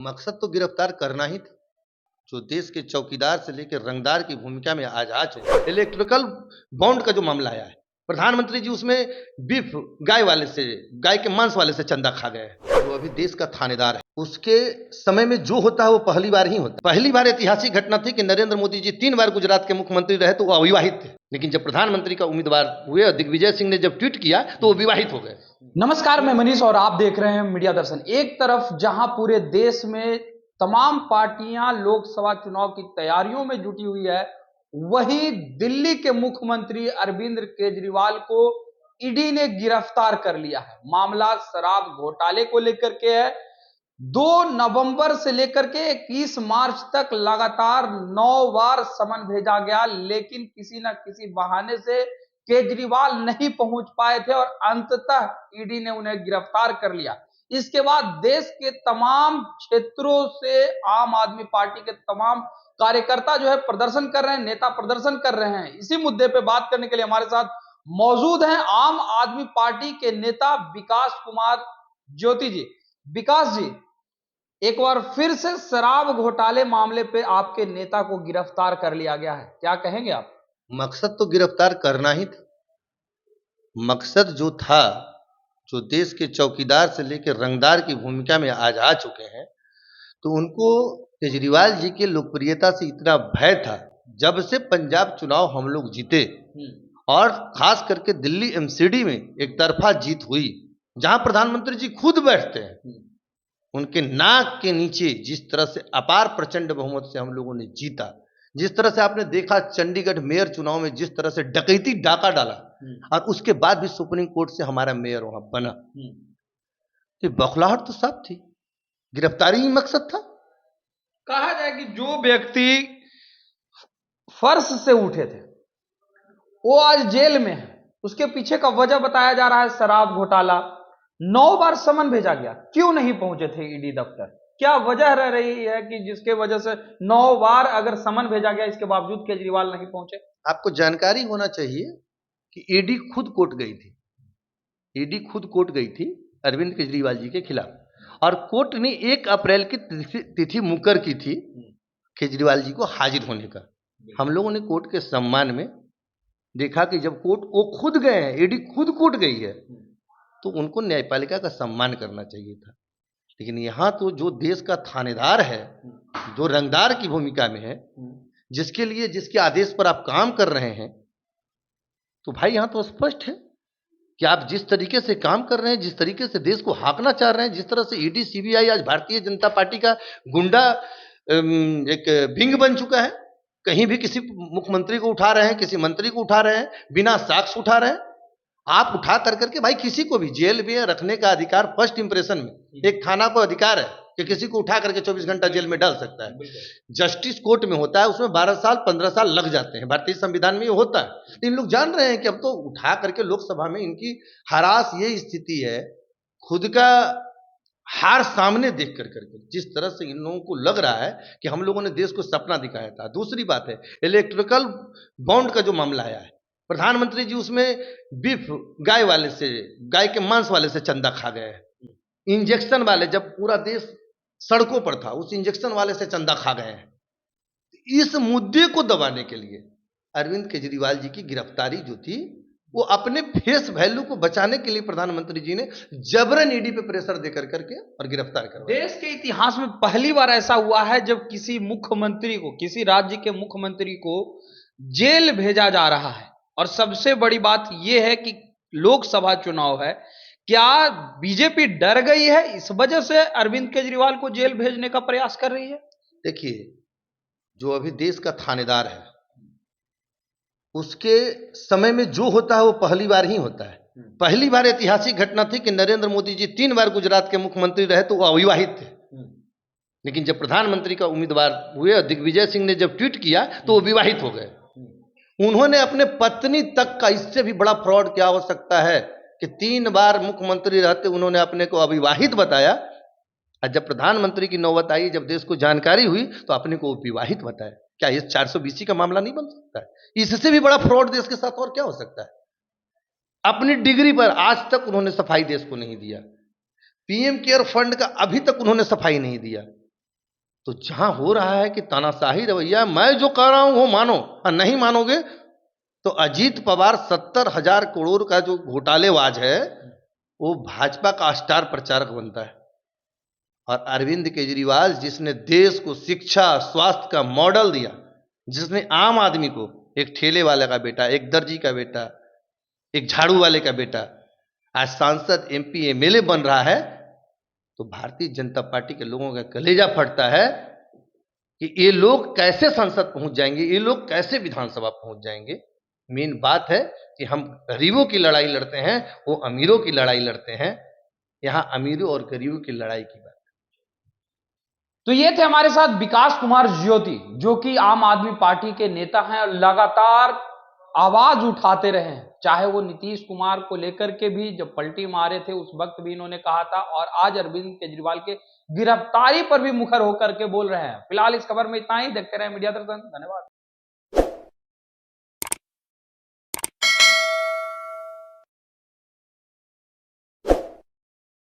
मकसद तो गिरफ्तार करना ही था, जो देश के चौकीदार से लेकर रंगदार की भूमिका में आज आ चुके हैं। इलेक्ट्रिकल बॉन्ड का जो मामला आया है, प्रधानमंत्री जी उसमें बीफ गाय के मांस वाले से चंदा खा गए हैं। जो अभी देश का थानेदार है, उसके समय में जो होता है वो पहली बार ही होता है। पहली बार ऐतिहासिक घटना थी कि नरेंद्र मोदी जी 3 बार गुजरात के मुख्यमंत्री रहे तो वो अविवाहित थे, लेकिन जब प्रधानमंत्री का उम्मीदवार हुए दिग्विजय सिंह ने जब ट्वीट किया तो वो विवाहित हो गए। नमस्कार, मैं मनीष और आप देख रहे हैं मीडिया दर्शन। एक तरफ जहां पूरे देश में तमाम पार्टियां लोकसभा चुनाव की तैयारियों में जुटी हुई है, वहीं दिल्ली के मुख्यमंत्री अरविंद केजरीवाल को ईडी ने गिरफ्तार कर लिया है। मामला शराब घोटाले को लेकर के है। 2 नवंबर से लेकर के 21 मार्च तक लगातार 9 बार समन भेजा गया, लेकिन किसी न किसी बहाने से केजरीवाल नहीं पहुंच पाए थे और अंततः ईडी ने उन्हें गिरफ्तार कर लिया। इसके बाद देश के तमाम क्षेत्रों से आम आदमी पार्टी के तमाम कार्यकर्ता जो है प्रदर्शन कर रहे हैं, नेता प्रदर्शन कर रहे हैं। इसी मुद्दे पे बात करने के लिए हमारे साथ मौजूद हैं आम आदमी पार्टी के नेता विकास कुमार ज्योति जी। विकास जी, एक बार फिर से शराब घोटाले मामले पे आपके नेता को गिरफ्तार कर लिया गया है, क्या कहेंगे आप? मकसद तो गिरफ्तार करना ही था। मकसद जो था, जो देश के चौकीदार से लेकर रंगदार की भूमिका में आज आ चुके हैं, तो उनको केजरीवाल जी की लोकप्रियता से इतना भय था। जब से पंजाब चुनाव हम लोग जीते और खास करके दिल्ली एमसीडी में एक तरफा जीत हुई, जहां प्रधानमंत्री जी खुद बैठते हैं, उनके नाक के नीचे जिस तरह से अपार प्रचंड बहुमत से हम लोगों ने जीता, जिस तरह से आपने देखा चंडीगढ़ मेयर चुनाव में जिस तरह से डकैती डाका डाला और उसके बाद भी सुप्रीम कोर्ट से हमारा मेयर वहां बना, तो बौखलाहट तो साफ थी। गिरफ्तारी ही मकसद था। कहा जाए कि जो व्यक्ति फर्श से उठे थे वो आज जेल में है, उसके पीछे का वजह बताया जा रहा है शराब घोटाला। 9 बार समन भेजा गया, क्यों नहीं पहुंचे थे ईडी दफ्तर? क्या वजह रह रही है कि जिसके वजह से 9 बार अगर समन भेजा गया, इसके बावजूद केजरीवाल नहीं पहुंचे? आपको जानकारी होना चाहिए कि ईडी खुद कोर्ट गई थी। ईडी खुद कोर्ट गई थी अरविंद केजरीवाल जी के खिलाफ, और कोर्ट ने 1 अप्रैल की तिथि मुकर की थी केजरीवाल जी को हाजिर होने का। हम लोगों ने कोर्ट के सम्मान में देखा कि जब कोर्ट वो खुद गए हैं, ईडी खुद कोर्ट गई है, तो उनको न्यायपालिका का सम्मान करना चाहिए था। लेकिन यहाँ तो जो देश का थानेदार है, जो रंगदार की भूमिका में है, जिसके आदेश पर आप काम कर रहे हैं, तो भाई यहाँ तो स्पष्ट है कि आप जिस तरीके से काम कर रहे हैं, जिस तरीके से देश को हाँकना चाह रहे हैं, जिस तरह से ईडी सीबीआई आज भारतीय जनता पार्टी का गुंडा एक विंग बन चुका है। कहीं भी किसी मुख्यमंत्री को उठा रहे हैं, किसी मंत्री को उठा रहे हैं, बिना साक्ष्य उठा रहे हैं। आप उठा करके भाई किसी को भी जेल में रखने का अधिकार फर्स्ट इंप्रेशन में एक थाना को अधिकार है कि किसी को उठा करके 24 घंटा जेल में डाल सकता है। जस्टिस कोर्ट में होता है, उसमें 12 साल 15 साल लग जाते हैं, भारतीय संविधान में ये होता है। तो इन लोग जान रहे हैं कि अब तो उठा करके लोकसभा में इनकी हरास ये स्थिति है, खुद का हार सामने देख करके जिस तरह से इन लोगों को लग रहा है कि हम लोगों ने देश को सपना दिखाया था। दूसरी बात है, इलेक्ट्रिकल बॉन्ड का जो मामला आया है, प्रधानमंत्री जी उसमें बीफ गाय के मांस वाले से चंदा खा गए हैं। इंजेक्शन वाले, जब पूरा देश सड़कों पर था, उस इंजेक्शन वाले से चंदा खा गए हैं। इस मुद्दे को दबाने के लिए अरविंद केजरीवाल जी की गिरफ्तारी जो थी, वो अपने फेस वैल्यू को बचाने के लिए प्रधानमंत्री जी ने जबरन ईडी पे प्रेशर देकर करके और गिरफ्तार करवाया। देश के इतिहास में पहली बार ऐसा हुआ है जब किसी मुख्यमंत्री को, किसी राज्य के मुख्यमंत्री को जेल भेजा जा रहा है। और सबसे बड़ी बात यह है कि लोकसभा चुनाव है, क्या बीजेपी डर गई है, इस वजह से अरविंद केजरीवाल को जेल भेजने का प्रयास कर रही है? देखिए, जो अभी देश का थानेदार है, उसके समय में जो होता है वो पहली बार ही होता है। पहली बार ऐतिहासिक घटना थी कि नरेंद्र मोदी जी 3 बार गुजरात के मुख्यमंत्री रहे तो वो अविवाहित थे, लेकिन जब प्रधानमंत्री का उम्मीदवार हुए दिग्विजय सिंह ने जब ट्वीट किया तो वो विवाहित हो गए। उन्होंने अपने पत्नी तक का, इससे भी बड़ा फ्रॉड क्या हो सकता है कि 3 बार मुख्यमंत्री रहते उन्होंने अपने को अविवाहित बताया, और जब प्रधानमंत्री की नौबत आई, जब देश को जानकारी हुई, तो अपने को विवाहित बताया। क्या ये 420 का मामला नहीं बन सकता है? इससे भी बड़ा फ्रॉड देश के साथ और क्या हो सकता है? अपनी डिग्री पर आज तक उन्होंने सफाई देश को नहीं दिया। पीएम केयर फंड का अभी तक उन्होंने सफाई नहीं दिया। तो जहां हो रहा है कि तानाशाही रवैया, मैं जो कह रहा हूं वो मानो, और नहीं मानोगे तो अजीत पवार 70,000 करोड़ का जो घोटालेबाज है वो भाजपा का स्टार प्रचारक बनता है। और अरविंद केजरीवाल जिसने देश को शिक्षा स्वास्थ्य का मॉडल दिया, जिसने आम आदमी को, एक ठेले वाले का बेटा, एक दर्जी का बेटा, एक झाड़ू वाले का बेटा आज सांसद एमपी एमएलए बन रहा है, तो भारतीय जनता पार्टी के लोगों का कलेजा फटता है कि ये लोग कैसे संसद पहुंच जाएंगे, ये लोग कैसे विधानसभा पहुंच जाएंगे। मेन बात है कि हम गरीबों की लड़ाई लड़ते हैं, वो अमीरों की लड़ाई लड़ते हैं। यहां अमीरों और गरीबों की लड़ाई की बात। तो ये थे हमारे साथ विकास कुमार ज्योति, जो कि आम आदमी पार्टी के नेता हैं और लगातार आवाज उठाते रहे हैं, चाहे वो नीतीश कुमार को लेकर के भी जब पलटी मारे थे उस वक्त भी इन्होंने कहा था, और आज अरविंद केजरीवाल के गिरफ्तारी पर भी मुखर होकर के बोल रहे हैं। फिलहाल इस खबर में इतना ही, देखते रहे मीडिया दर्शन। धन्यवाद।